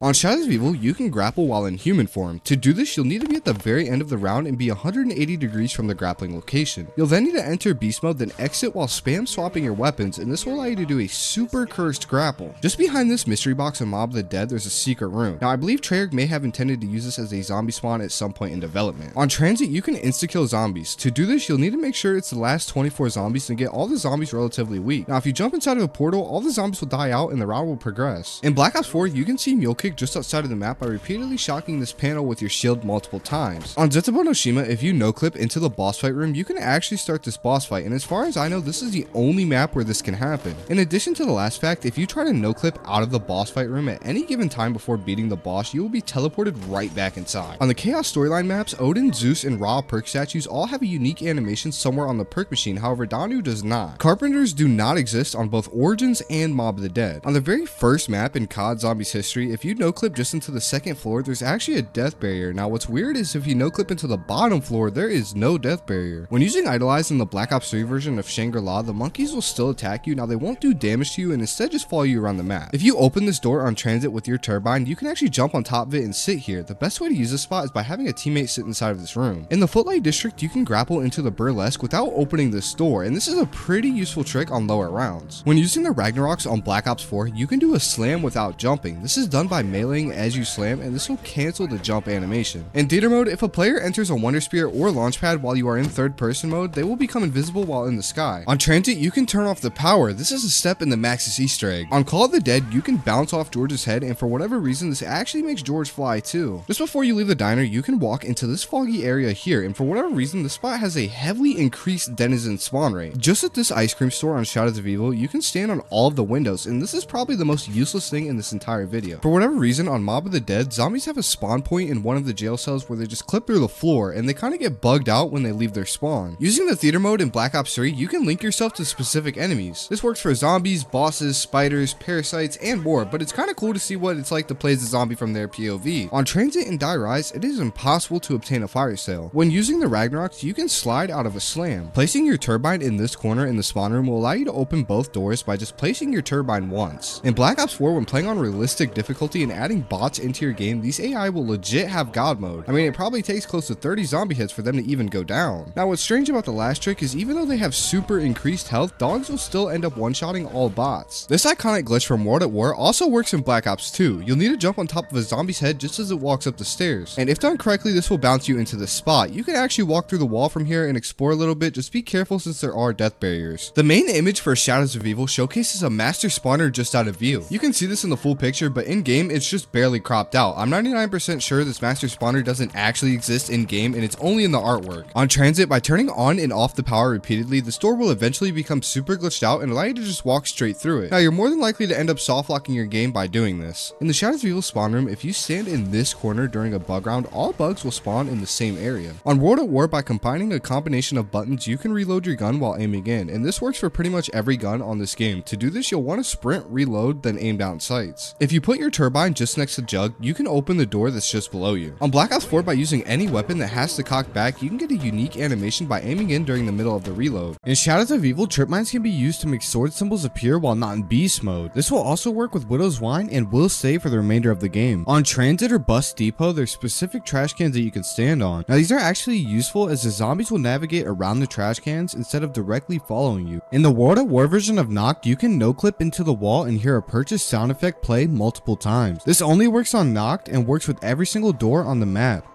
On Shadows of Evil, you can grapple while in human form. To do this, you'll need to be at the very end of the round and be 180 degrees from the grappling location. You'll then need to enter beast mode, then exit while spam swapping your weapons, and this will allow you to do a super cursed grapple. Just behind this mystery box in Mob of the Dead, there's a secret room. Now, I believe Treyarch may have intended to use this as a zombie spawn at some point in development. On transit, you can insta-kill zombies. To do this, you'll need to make sure it's the last 24 zombies and get all the zombies relatively weak. Now, if you jump inside of a portal, all the zombies will die out and the round will progress. In Black Ops 4, you can see Mule Kick just outside of the map by repeatedly shocking this panel with your shield multiple times. On Zetsubo no Shima, if you no-clip into the boss fight room, you can actually start this boss fight, and as far as I know, this is the only map where this can happen. In addition to the last fact, if you try to no-clip out of the boss fight room at any given time before beating the boss, you will be teleported right back inside. On the Chaos storyline maps, Odin, Zeus, and Ra perk statues all have a unique animation somewhere on the perk machine, however Danu does not. Carpenters do not exist on both Origins and Mob of the Dead. On the very first map in COD Zombies history, if you no-clip just into the second floor, there's actually a death barrier. Now what's weird is if you no-clip into the bottom floor, there is no death barrier. When using Idolize in the Black Ops 3 version of Shangri-La, the monkeys will still attack you. Now they won't do damage to you and instead just follow you around the map. If you open this door on transit with your turbine, you can actually jump on top of it and sit here. The best way to use this spot is by having a teammate sit inside of this room. In the Footlight District, you can grapple into the Burlesque without opening this door, and this is a pretty useful trick on lower rounds. When using the Ragnaroks on Black Ops 4, you can do a slam without jumping. This is done by meleeing as you slam, and this will cancel the jump animation. In theater mode, if a player enters a Wonder Spear or Launchpad while you are in third person mode, they will become invisible while in the sky. On transit, you can turn off the power. This is a step in the Maxis Easter egg. On Call of the Dead, you can bounce off George's head, and for whatever reason, this actually makes George fly too. Just before you leave the diner, you can walk into this foggy area here, and for whatever reason, the spot has a heavily increased denizen spawn rate. Just at this ice cream store on Shadows of Evil, you can stand on all of the windows, and this is probably the most useless thing in this entire video. For whatever reason, on Mob of the Dead, zombies have a spawn point in one of the jail cells where they just clip through the floor, and they kind of get bugged out when they leave their spawn. Using the theater mode in Black Ops 3, you can link yourself to specific enemies. This works for zombies, bosses, spiders, parasites, and more, but it's kind of cool to see what it's like to play as a zombie from their POV. On Transit and Die Rise, it is impossible to obtain a fire sale. When using the Ragnaroks, you can slide out of a slam. Placing your turbine in this corner in the spawn room will allow you to open both doors by just placing your turbine once. In Black Ops 4, when playing on realistic difficulty and adding bots into your game, these AI will legit have God mode. I mean, it probably takes close to 30 zombie hits for them to even go down. Now, what's strange about the last trick is even though they have super increased health, dogs will still end up one-shotting all bots. This iconic glitch from World at War also works in Black Ops 2. You'll need to jump on top of a zombie's head just as it walks up the stairs. And if done correctly, this will bounce you into this spot. You can actually walk through the wall from here and explore a little bit, just be careful since there are death barriers. The main image for Shadows of Evil showcases a master spawner just out of view. You can see this in the full picture, but in game it's just barely cropped out. I'm 99% sure this master spawner doesn't actually exist in game and it's only in the artwork. On transit, by turning on and off the power repeatedly, the store will eventually become super glitched out and allow you to just walk straight through it. Now, you're more than likely to end up soft locking your game by doing this. In the Shadows of Evil spawn room, if you stand in this corner during a bug round, all bugs will spawn in the same area. On World at War, by combining a combination of buttons, you can reload your gun while aiming in, and this works for pretty much every gun on this game. To do this, you'll want to sprint, reload, then aim down sights. If you put your turbine just next to Jug, you can open the door that's just below you. On Black Ops 4, by using any weapon that has to cock back, you can get a unique animation by aiming in during the middle of the reload. In Shadows of Evil, trip mines can be used to make sword symbols appear while not in beast mode. This will also work with Widow's Wine and will stay for the remainder of the game. On Transit or Bus Depot, there's specific trash cans that you can stand on. Now, these are actually useful as the zombies will navigate around the trash cans instead of directly following you. In the World at War version of Knocked, you can no-clip into the wall and hear a purchase sound effect play multiple times. This only works on Knocked and works with every single door on the map.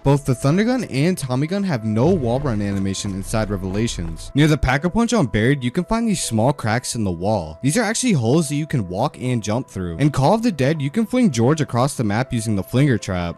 Both the Thundergun and Tommy Gun have no wall run animation inside Revelations. Near the Pack-a-Punch on Buried, you can find these small cracks in the wall. These are actually holes that you can walk and jump through. In Call of the Dead, you can fling George across the map using the Flinger Trap.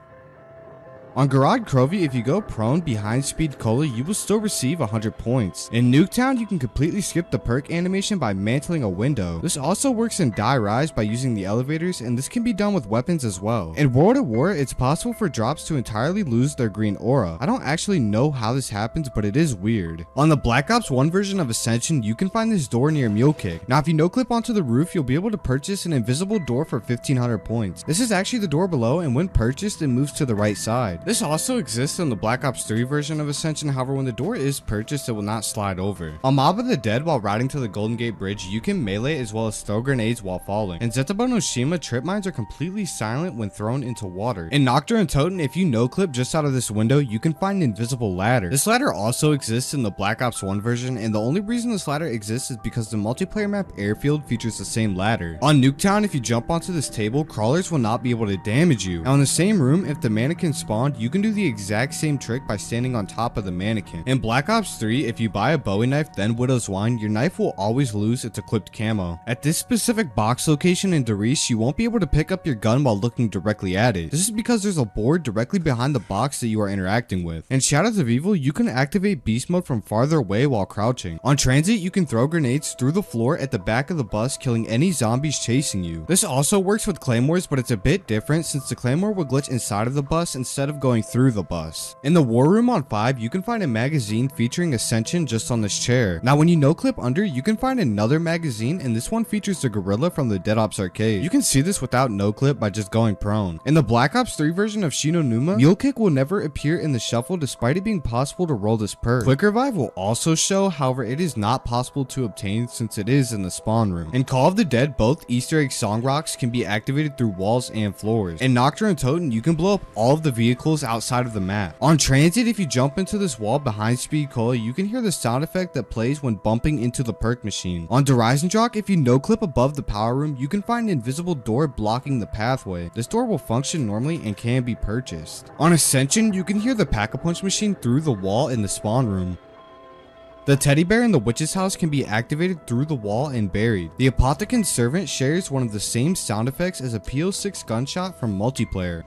On Garage Crovey, if you go prone behind Speed Cola, you will still receive 100 points. In Nuketown, you can completely skip the perk animation by mantling a window. This also works in Die Rise by using the elevators, and this can be done with weapons as well. In World at War, it's possible for drops to entirely lose their green aura. I don't actually know how this happens, but it is weird. On the Black Ops 1 version of Ascension, you can find this door near Mule Kick. Now, if you no-clip onto the roof, you'll be able to purchase an invisible door for 1500 points. This is actually the door below, and when purchased, it moves to the right side. This also exists in the Black Ops 3 version of Ascension, however when the door is purchased it will not slide over. On Mob of the Dead, while riding to the Golden Gate Bridge, you can melee as well as throw grenades while falling. In Zetsubo no Shima, trip mines are completely silent when thrown into water. In Nocturne and Toten, if you no-clip just out of this window, you can find an invisible ladder. This ladder also exists in the Black Ops 1 version, and the only reason this ladder exists is because the multiplayer map Airfield features the same ladder. On Nuketown, if you jump onto this table, crawlers will not be able to damage you. Now in the same room, if the mannequin spawned, you can do the exact same trick by standing on top of the mannequin. In Black Ops 3, if you buy a Bowie knife then Widow's Wine, your knife will always lose its equipped camo. At this specific box location in Darice, you won't be able to pick up your gun while looking directly at it. This is because there's a board directly behind the box that you are interacting with. In Shadows of Evil, you can activate beast mode from farther away while crouching. On Transit, you can throw grenades through the floor at the back of the bus, killing any zombies chasing you. This also works with claymores, but it's a bit different since the claymore will glitch inside of the bus instead of going through the bus. In the War Room on 5, you can find a magazine featuring Ascension just on this chair. Now when you no-clip under, you can find another magazine, and this one features the gorilla from the Dead Ops arcade. You can see this without no-clip by just going prone. In the Black Ops 3 version of Shinonuma, Mule Kick will never appear in the shuffle despite it being possible to roll this perk. Quick Revive will also show, however it is not possible to obtain since it is in the spawn room. In Call of the Dead, both Easter egg song rocks can be activated through walls and floors. In Nocturne and Toten, you can blow up all of the vehicles outside of the map. On Transit, if you jump into this wall behind Speed Cola, you can hear the sound effect that plays when bumping into the perk machine. On Horizon Jock, if you no-clip above the power room, you can find an invisible door blocking the pathway. This door will function normally and can be purchased. On Ascension, you can hear the Pack-a-Punch machine through the wall in the spawn room. The teddy bear in the witch's house can be activated through the wall and buried. The Apothecon servant shares one of the same sound effects as a PO6 gunshot from multiplayer.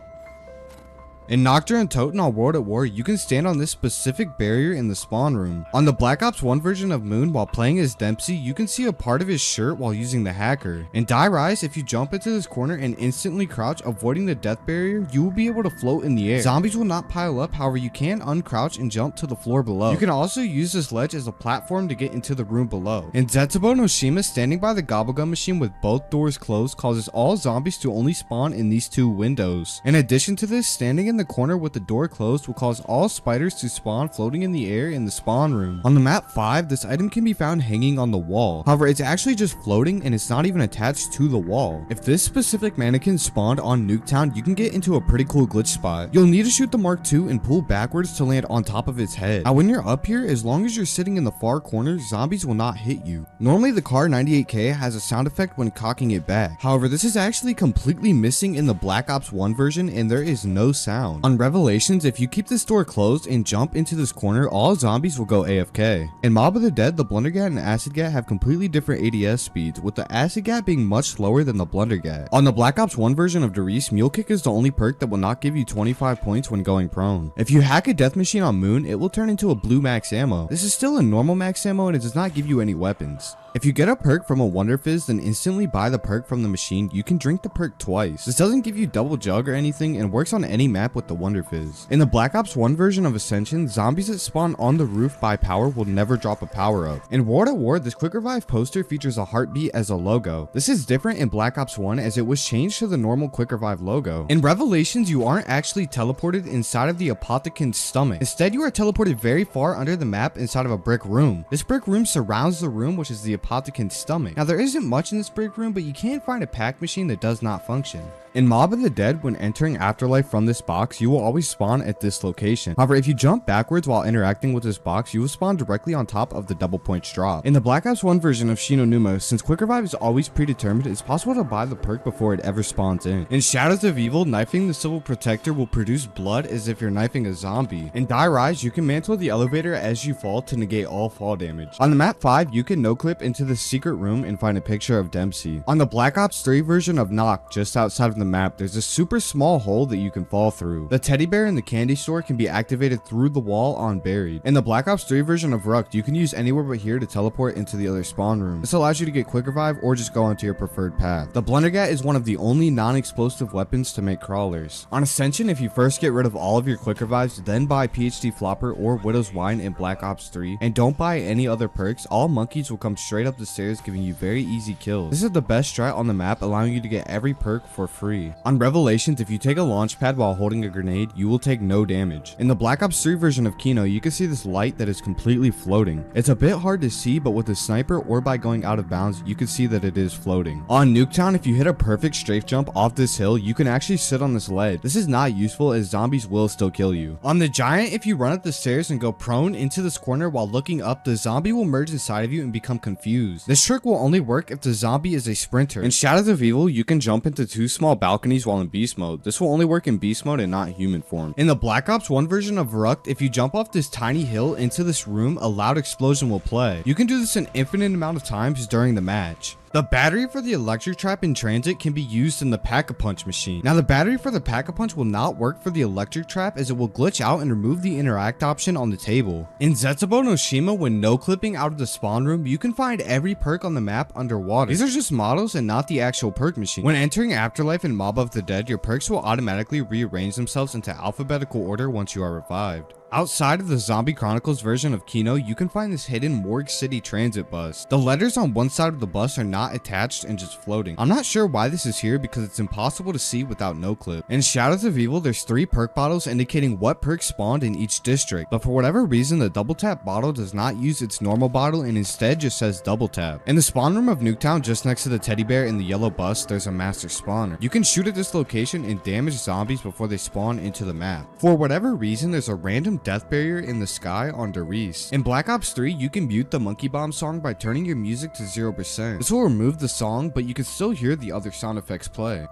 In Nocturne and Toten on World at War, you can stand on this specific barrier in the spawn room. On the Black Ops 1 version of Moon, while playing as Dempsey, you can see a part of his shirt while using the hacker. In Die Rise, if you jump into this corner and instantly crouch, avoiding the death barrier, you will be able to float in the air. Zombies will not pile up, however you can uncrouch and jump to the floor below. You can also use this ledge as a platform to get into the room below. In Zetsubo no Shima, standing by the Gobblegum machine with both doors closed causes all zombies to only spawn in these two windows. In addition to this, standing in the corner with the door closed will cause all spiders to spawn floating in the air in the spawn room. On the map 5, this item can be found hanging on the wall. However, it's actually just floating and it's not even attached to the wall. If this specific mannequin spawned on Nuketown, you can get into a pretty cool glitch spot. You'll need to shoot the Mark II and pull backwards to land on top of its head. Now when you're up here, as long as you're sitting in the far corner, zombies will not hit you. Normally the Car 98K has a sound effect when cocking it back. However, this is actually completely missing in the Black Ops 1 version and there is no sound. On Revelations, if you keep this door closed and jump into this corner, all zombies will go AFK. In Mob of the Dead, the Blundergat and Acid Gat have completely different ADS speeds, with the Acid Gat being much slower than the Blundergat. On the Black Ops 1 version of Darice, Mule Kick is the only perk that will not give you 25 points when going prone. If you hack a death machine on Moon, it will turn into a blue max ammo. This is still a normal max ammo and it does not give you any weapons. If you get a perk from a Wonder Fizz, then instantly buy the perk from the machine, you can drink the perk twice. This doesn't give you double jug or anything and works on any map with the Wonder Fizz. In the Black Ops 1 version of Ascension, zombies that spawn on the roof by power will never drop a power up. In World at War, this Quick Revive poster features a heartbeat as a logo. This is different in Black Ops 1 as it was changed to the normal Quick Revive logo. In Revelations, you aren't actually teleported inside of the Apothecon's stomach. Instead, you are teleported very far under the map inside of a brick room. This brick room surrounds the room, which is the Apothecon's stomach. Now there isn't much in this brick room, but you can find a pack machine that does not function. In Mob of the Dead, when entering Afterlife from this box, you will always spawn at this location. However, if you jump backwards while interacting with this box, you will spawn directly on top of the double points drop. In the Black Ops 1 version of Shinonuma, since Quick Revive is always predetermined, it's possible to buy the perk before it ever spawns in. In Shadows of Evil, knifing the Civil Protector will produce blood as if you're knifing a zombie. In Die Rise, you can mantle the elevator as you fall to negate all fall damage. On the map 5, you can no-clip into the secret room and find a picture of Dempsey. On the Black Ops 3 version of Nock, just outside of the map, there's a super small hole that you can fall through. The teddy bear in the candy store can be activated through the wall on buried. In the Black Ops 3 version of Rucked, you can use anywhere but here to teleport into the other spawn room. This allows you to get Quick Revive or just go onto your preferred path. The Blundergat is one of the only non-explosive weapons to make crawlers. On Ascension, if you first get rid of all of your Quick Revives, then buy PhD Flopper or Widow's Wine in Black Ops 3, and don't buy any other perks, all monkeys will come straight straight up the stairs, giving you very easy kills. This is the best strat on the map, allowing you to get every perk for free. On Revelations, if you take a launch pad while holding a grenade, you will take no damage. In the Black Ops 3 version of Kino, you can see this light that is completely floating. It's a bit hard to see, but with a sniper or by going out of bounds, you can see that it is floating. On Nuketown, if you hit a perfect strafe jump off this hill, you can actually sit on this ledge. This is not useful as zombies will still kill you. On the Giant, if you run up the stairs and go prone into this corner while looking up, the zombie will merge inside of you and become confused. This trick will only work if the zombie is a sprinter. In Shadows of Evil, you can jump into 2 small balconies while in beast mode. This will only work in beast mode and not human form. In the Black Ops 1 version of Rucked, if you jump off this tiny hill into this room, a loud explosion will play. You can do this an infinite amount of times during the match. The battery for the electric trap in transit can be used in the Pack-a-Punch machine. Now the battery for the Pack-a-Punch will not work for the electric trap as it will glitch out and remove the interact option on the table. In Zetsubo no Shima, when no clipping out of the spawn room, you can find every perk on the map underwater. These are just models and not the actual perk machine. When entering Afterlife and Mob of the Dead, your perks will automatically rearrange themselves into alphabetical order once you are revived. Outside of the Zombie Chronicles version of Kino, you can find this hidden Morgue City transit bus. The letters on one side of the bus are not attached and just floating. I'm not sure why this is here because it's impossible to see without no clip. In Shadows of Evil, there's 3 perk bottles indicating what perks spawned in each district, but for whatever reason, the double tap bottle does not use its normal bottle and instead just says double tap. In the spawn room of Nuketown, just next to the teddy bear in the yellow bus, there's a master spawner. You can shoot at this location and damage zombies before they spawn into the map. For whatever reason, there's a random death barrier in the sky on Derice. In Black Ops 3, you can mute the Monkey Bomb song by turning your music to 0%. This will remove the song, but you can still hear the other sound effects play.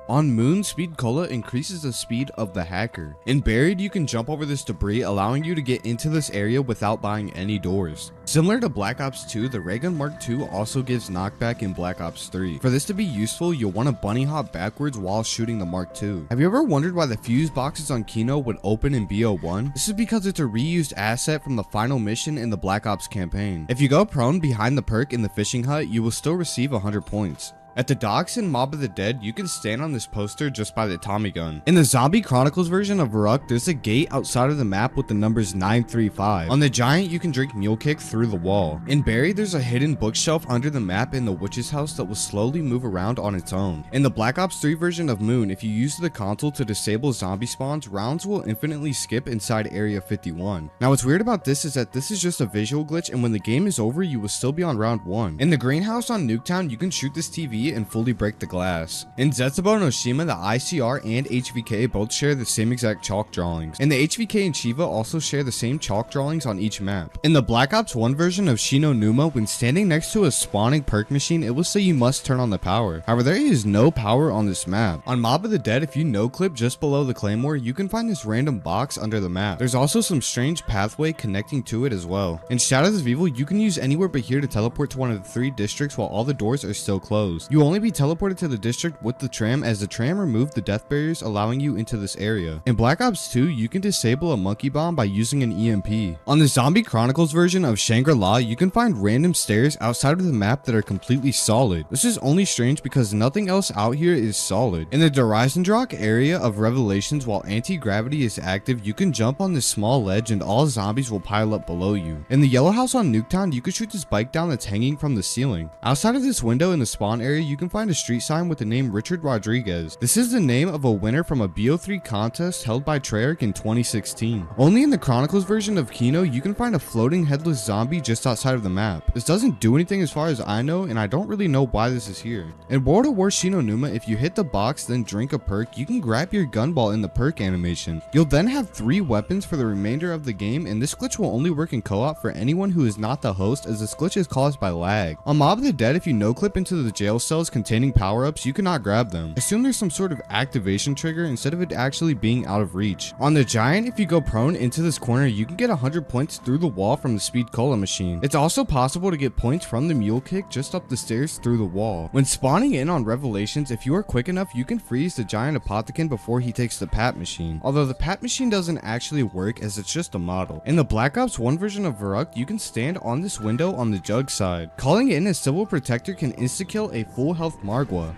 On Moon, Speed Cola increases the speed of the hacker. In Buried, you can jump over this debris, allowing you to get into this area without buying any doors. Similar to Black Ops 2, the Ray Gun Mark II also gives knockback in Black Ops 3. For this to be useful, you'll want to bunny hop backwards while shooting the Mark II. Have you ever wondered why the fuse boxes on Kino would open in BO1? This is because it's a reused asset from the final mission in the Black Ops campaign. If you go prone behind the perk in the fishing hut, you will still receive 100 points. At the docks in Mob of the Dead, you can stand on this poster just by the Tommy gun. In the Zombie Chronicles version of Ruck, there's a gate outside of the map with the numbers 935. On the Giant, you can drink Mule Kick through the wall. In Buried, there's a hidden bookshelf under the map in the witch's house that will slowly move around on its own. In the Black Ops 3 version of Moon, if you use the console to disable zombie spawns, rounds will infinitely skip inside Area 51. Now what's weird about this is that this is just a visual glitch, and when the game is over, you will still be on round 1. In the greenhouse on Nuketown, you can shoot this TV and fully break the glass. In Zetsubo no Shima, the ICR and HVK both share the same exact chalk drawings, and the HVK and Shiva also share the same chalk drawings on each map. In the Black Ops 1 version of Shino Numa, when standing next to a spawning perk machine, it will say you must turn on the power. However, there is no power on this map. On Mob of the Dead, if you no-clip just below the claymore, you can find this random box under the map. There's also some strange pathway connecting to it as well. In Shadows of Evil, you can use anywhere but here to teleport to one of the 3 districts while all the doors are still closed. You will only be teleported to the district with the tram, as the tram removed the death barriers, allowing you into this area. In Black Ops 2, you can disable a monkey bomb by using an EMP. On the Zombie Chronicles version of Shangri-La, you can find random stairs outside of the map that are completely solid. This is only strange because nothing else out here is solid. In the Derisendrach area of Revelations, while anti-gravity is active, you can jump on this small ledge and all zombies will pile up below you. In the Yellow House on Nuketown, you can shoot this bike down that's hanging from the ceiling. Outside of this window in the spawn area, you can find a street sign with the name Richard Rodriguez. This is the name of a winner from a BO3 contest held by Treyarch in 2016. Only in the Chronicles version of Kino, you can find a floating headless zombie just outside of the map. This doesn't do anything as far as I know, and I don't really know why this is here. In World of War Shino Numa, if you hit the box then drink a perk, you can grab your gunball in the perk animation. You'll then have 3 weapons for the remainder of the game, and this glitch will only work in co-op for anyone who is not the host, as this glitch is caused by lag. On Mob of the Dead, if you no-clip into the jail cells containing power-ups, you cannot grab them. Assume there's some sort of activation trigger instead of it actually being out of reach. On the Giant, if you go prone into this corner, you can get 100 points through the wall from the Speed Cola machine. It's also possible to get points from the Mule Kick just up the stairs through the wall. When spawning in on Revelations, if you are quick enough, you can freeze the Giant Apothecon before he takes the Pat machine. Although the Pat machine doesn't actually work, as it's just a model. In the Black Ops 1 version of Varuk, you can stand on this window on the Jug side. Calling in a Civil Protector can insta-kill a full health Margwa.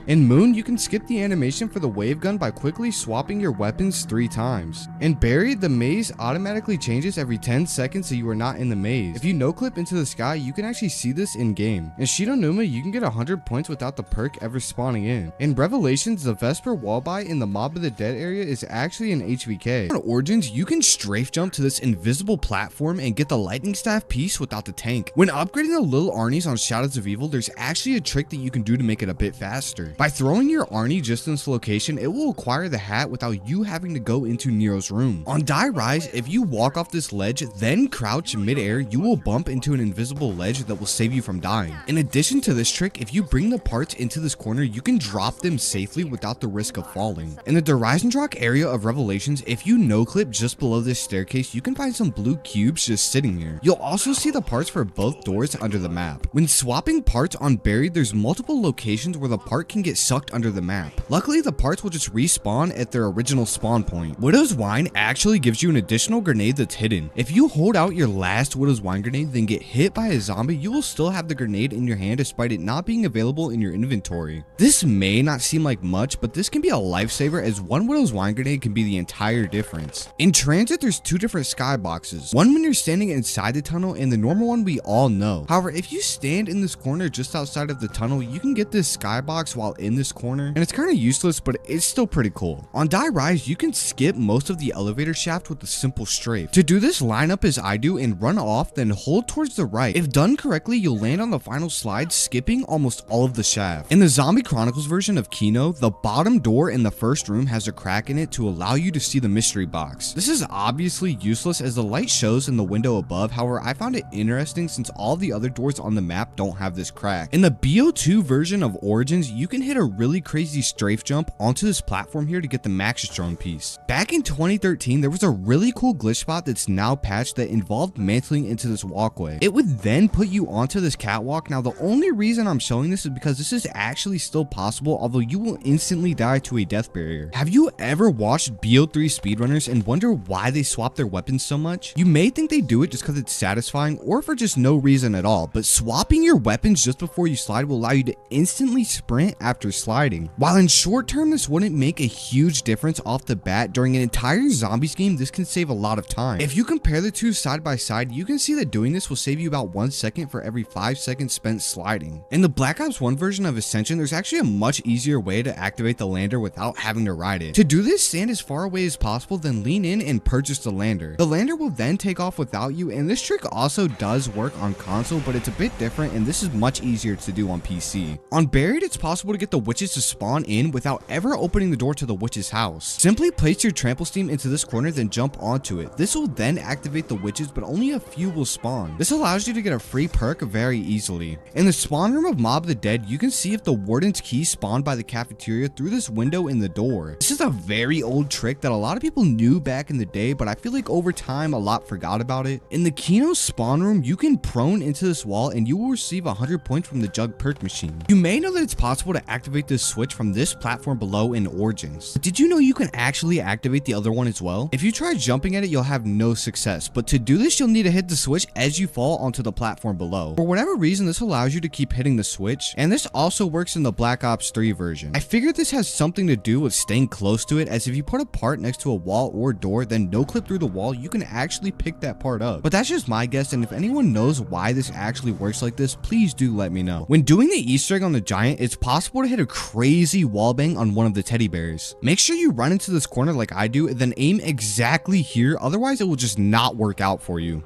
In Moon, you can skip the animation for the wave gun by quickly swapping your weapons 3 times. In Buried, the maze automatically changes every 10 seconds so you are not in the maze. If you no-clip into the sky, you can actually see this in-game. In Shironuma, you can get 100 points without the perk ever spawning in. In Revelations, the Vesper Wallbite in the Mob of the Dead area is actually an HVK. On Origins, you can strafe jump to this invisible platform and get the lightning staff piece without the tank. When upgrading the little Arnie's on Shadows of Evil, there's actually a trick that you can do to make it a bit faster. By throwing your Arnie just in this location, it will acquire the hat without you having to go into Nero's room. On Die Rise, if you walk off this ledge, then crouch mid-air, you will bump into an invisible ledge that will save you from dying. In addition to this trick, if you bring the parts into this corner, you can drop them safely without the risk of falling. In the Dreisendrach area of Revelations, if you no-clip just below this staircase, you can find some blue cubes just sitting here. You'll also see the parts for both doors under the map. When swapping parts on Buried, there's multiple locations where the part can get sucked under the map. Luckily, the parts will just respawn at their original spawn point. Widow's Wine actually gives you an additional grenade that's hidden. If you hold out your last Widow's Wine grenade, then get hit by a zombie, you will still have the grenade in your hand despite it not being available in your inventory. This may not seem like much, but this can be a lifesaver as one Widow's Wine grenade can be the entire difference. In Transit, there's 2 different skyboxes. One when you're standing inside the tunnel and the normal one we all know. However, if you stand in this corner just outside of the tunnel, you can get this skybox while in this corner, and it's kind of useless, but it's still pretty cool. On Die Rise, you can skip most of the elevator shaft with a simple strafe. To do this, line up as I do and run off, then hold towards the right. If done correctly, you'll land on the final slide, skipping almost all of the shaft. In the Zombie Chronicles version of Kino, the bottom door in the first room has a crack in it to allow you to see the mystery box. This is obviously useless as the light shows in the window above, however, I found it interesting since all the other doors on the map don't have this crack. In the BO2 version of Origins, you can hit a really crazy strafe jump onto this platform here to get the Maxis drone piece. Back in 2013, there was a really cool glitch spot that's now patched that involved mantling into this walkway. It would then put you onto this catwalk. Now, the only reason I'm showing this is because this is actually still possible, although you will instantly die to a death barrier. Have you ever watched BO3 speedrunners and wonder why they swap their weapons so much? You may think they do it just because it's satisfying or for just no reason at all, but swapping your weapons just before you slide will allow you to instantly sprint after sliding. While in short term this wouldn't make a huge difference off the bat, during an entire zombies game this can save a lot of time. If you compare the two side by side, you can see that doing this will save you about 1 second for every 5 seconds spent sliding. In the Black Ops 1 version of Ascension, there's actually a much easier way to activate the lander without having to ride it. To do this, stand as far away as possible, then lean in and purchase the lander. The lander will then take off without you, and this trick also does work on console, but it's a bit different and this is much easier to do on PC. On Buried, it's possible to get the witches to spawn in without ever opening the door to the witch's house. Simply place your trample steam into this corner, then jump onto it. This will then activate the witches, but only a few will spawn. This allows you to get a free perk very easily. In the spawn room of Mob of the Dead, you can see if the warden's key spawned by the cafeteria through this window in the door. This is a very old trick that a lot of people knew back in the day, but I feel like over time a lot forgot about it. In the Kino spawn room, you can prone into this wall and you will receive 100 points from the jug perk machine. You may know that it's possible to activate this switch from this platform below in Origins. But did you know you can actually activate the other one as well? If you try jumping at it, you'll have no success, but to do this, you'll need to hit the switch as you fall onto the platform below. For whatever reason, this allows you to keep hitting the switch, and this also works in the Black Ops 3 version. I figured this has something to do with staying close to it, as if you put a part next to a wall or door, then no clip through the wall, you can actually pick that part up. But that's just my guess, and if anyone knows why this actually works like this, please do let me know. When doing the Easter egg on the giant, it's possible to hit a crazy wallbang on one of the teddy bears. Make sure you run into this corner like I do, and then aim exactly here, otherwise it will just not work out for you.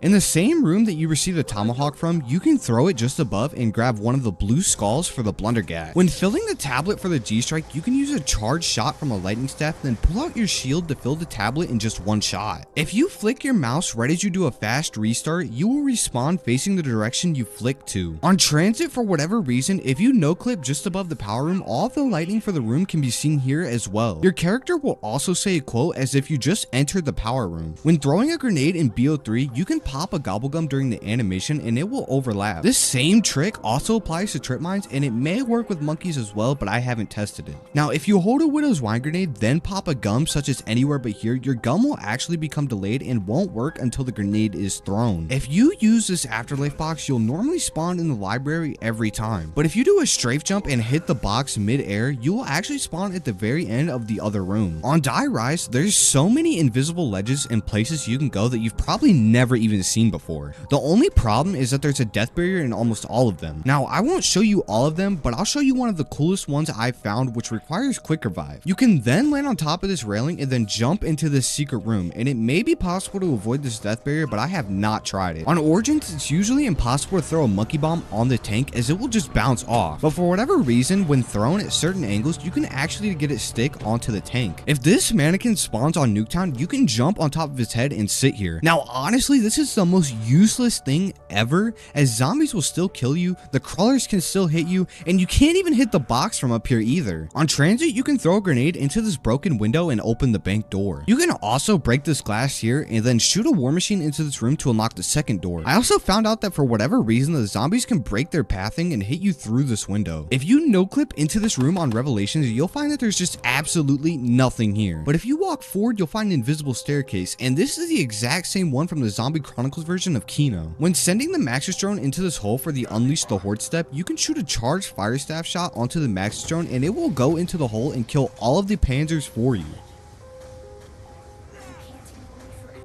In the same room that you received the tomahawk from, you can throw it just above and grab one of the blue skulls for the blundergat. When filling the tablet for the G-Strike, you can use a charged shot from a lightning staff, then pull out your shield to fill the tablet in just one shot. If you flick your mouse right as you do a fast restart, you will respawn facing the direction you flicked to. On Transit, for whatever reason, if you no-clip just above the power room, all of the lighting for the room can be seen here as well. Your character will also say a quote as if you just entered the power room. When throwing a grenade in BO3, you can pop a gobble gum during the animation and it will overlap. This same trick also applies to trip mines, and it may work with monkeys as well, but I haven't tested it. Now, if you hold a widow's wine grenade, then pop a gum such as anywhere but here, your gum will actually become delayed and won't work until the grenade is thrown. If you use this afterlife box, you'll normally spawn in the library every time. But if you do a strafe jump and hit the box mid-air, you will actually spawn at the very end of the other room. On Die Rise, there's so many invisible ledges and places you can go that you've probably never even seen before. The only problem is that there's a death barrier in almost all of them. Now, I won't show you all of them, but I'll show you one of the coolest ones I've found, which requires quick revive. You can then land on top of this railing and then jump into this secret room, and it may be possible to avoid this death barrier, but I have not tried it. On Origins, it's usually impossible to throw a monkey bomb on the tank as it will just bounce off, but for whatever reason, when thrown at certain angles, you can actually get it stick onto the tank. If this mannequin spawns on Nuketown, you can jump on top of his head and sit here. Now, honestly, this is the most useless thing ever, as zombies will still kill you, the crawlers can still hit you, and you can't even hit the box from up here either. On Transit, you can throw a grenade into this broken window and open the bank door. You can also break this glass here and then shoot a war machine into this room to unlock the second door. I also found out that for whatever reason, the zombies can break their pathing and hit you through this window. If you no-clip into this room on Revelations, you'll find that there's just absolutely nothing here. But if you walk forward, you'll find an invisible staircase, and this is the exact same one from the Zombie Chronicles version of Kino. When sending the Maxis drone into this hole for the Unleash the Horde step, you can shoot a charged fire staff shot onto the Maxis drone and it will go into the hole and kill all of the panzers for you.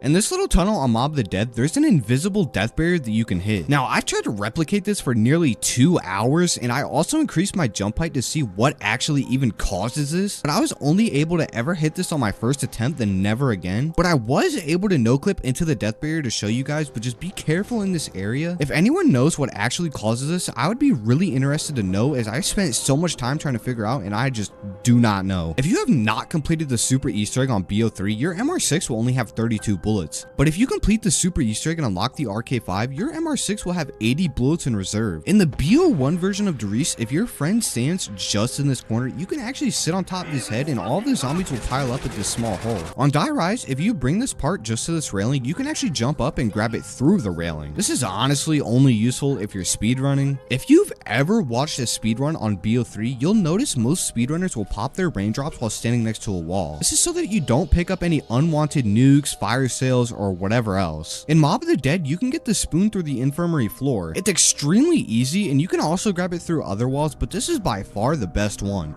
In this little tunnel on Mob of the Dead, there's an invisible death barrier that you can hit. Now, I tried to replicate this for nearly 2 hours, and I also increased my jump height to see what actually even causes this, but I was only able to ever hit this on my first attempt, then never again. But I was able to no-clip into the death barrier to show you guys, but just be careful in this area. If anyone knows what actually causes this, I would be really interested to know, as I spent so much time trying to figure out, and I just do not know. If you have not completed the super Easter egg on BO3, your MR6 will only have 32 bullets. But if you complete the super Easter egg and unlock the RK5, your MR6 will have 80 bullets in reserve. In the BO1 version of Doris, if your friend stands just in this corner, you can actually sit on top of his head and all of the zombies will pile up at this small hole. On Die Rise, if you bring this part just to this railing, you can actually jump up and grab it through the railing. This is honestly only useful if you're speedrunning. If you've ever watched a speedrun on BO3, you'll notice most speedrunners will pop their raindrops while standing next to a wall. This is so that you don't pick up any unwanted nukes, fire sales, or whatever else. In Mob of the Dead, you can get the spoon through the infirmary floor. It's extremely easy, and you can also grab it through other walls, but this is by far the best one.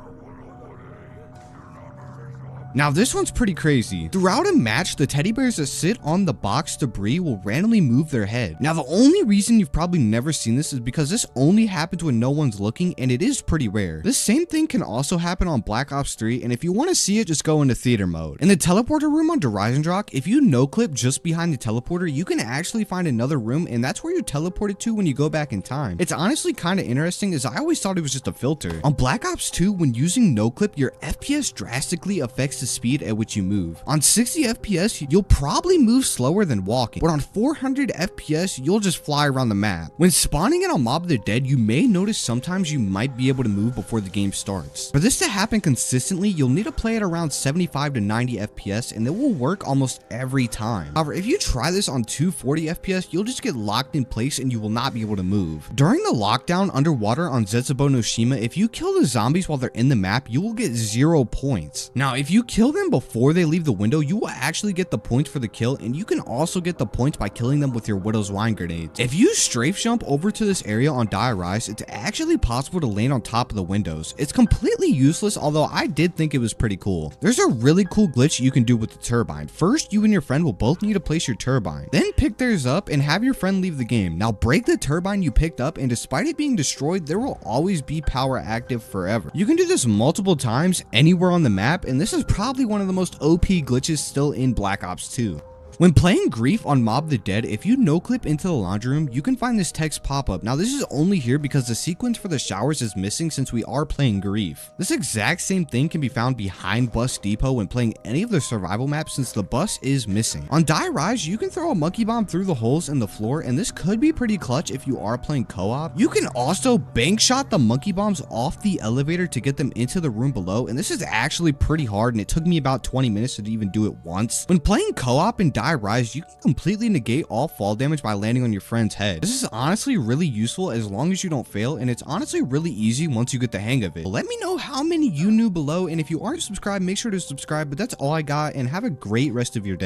Now, this one's pretty crazy. Throughout a match, the teddy bears that sit on the box debris will randomly move their head. Now, the only reason you've probably never seen this is because this only happens when no one's looking, and it is pretty rare. This same thing can also happen on Black Ops 3, and if you want to see it, just go into theater mode. In the teleporter room on Derisendrach, if you no-clip just behind the teleporter, you can actually find another room, and that's where you're teleported to when you go back in time. It's honestly kind of interesting, as I always thought it was just a filter. On Black Ops 2, when using no-clip, your FPS drastically affects the speed at which you move. On 60 FPS, you'll probably move slower than walking, but on 400 FPS, you'll just fly around the map. When spawning in on Mob of the Dead, you may notice sometimes you might be able to move before the game starts. For this to happen consistently, you'll need to play at around 75 to 90 FPS, and it will work almost every time. However, if you try this on 240 FPS, you'll just get locked in place and you will not be able to move. During the lockdown underwater on Zetsubo no Shima, if you kill the zombies while they're in the map, you will get 0 points. Now, if you kill them before they leave the window, you will actually get the points for the kill, and you can also get the points by killing them with your Widow's Wine grenades. If you strafe jump over to this area on Die Rise, it's actually possible to land on top of the windows. It's completely useless, although I did think it was pretty cool. There's a really cool glitch you can do with the turbine. First, you and your friend will both need to place your turbine. Then pick theirs up and have your friend leave the game. Now break the turbine you picked up, and despite it being destroyed, there will always be power active forever. You can do this multiple times anywhere on the map, and this is probably one of the most OP glitches still in Black Ops 2. When playing Grief on Mob of the Dead, if you no-clip into the laundry room, you can find this text pop up. Now, this is only here because the sequence for the showers is missing since we are playing Grief. This exact same thing can be found behind Bus Depot when playing any of the survival maps since the bus is missing. On Die Rise, you can throw a monkey bomb through the holes in the floor, and this could be pretty clutch if you are playing co-op. You can also bank shot the monkey bombs off the elevator to get them into the room below, and this is actually pretty hard, and it took me about 20 minutes to even do it once. When playing co-op in Die die rise, you can completely negate all fall damage by landing on your friend's head. This is honestly really useful as long as you don't fail, and it's honestly really easy once you get the hang of it. But let me know how many you knew below, and if you aren't subscribed, make sure to subscribe. But that's all I got, and have a great rest of your day.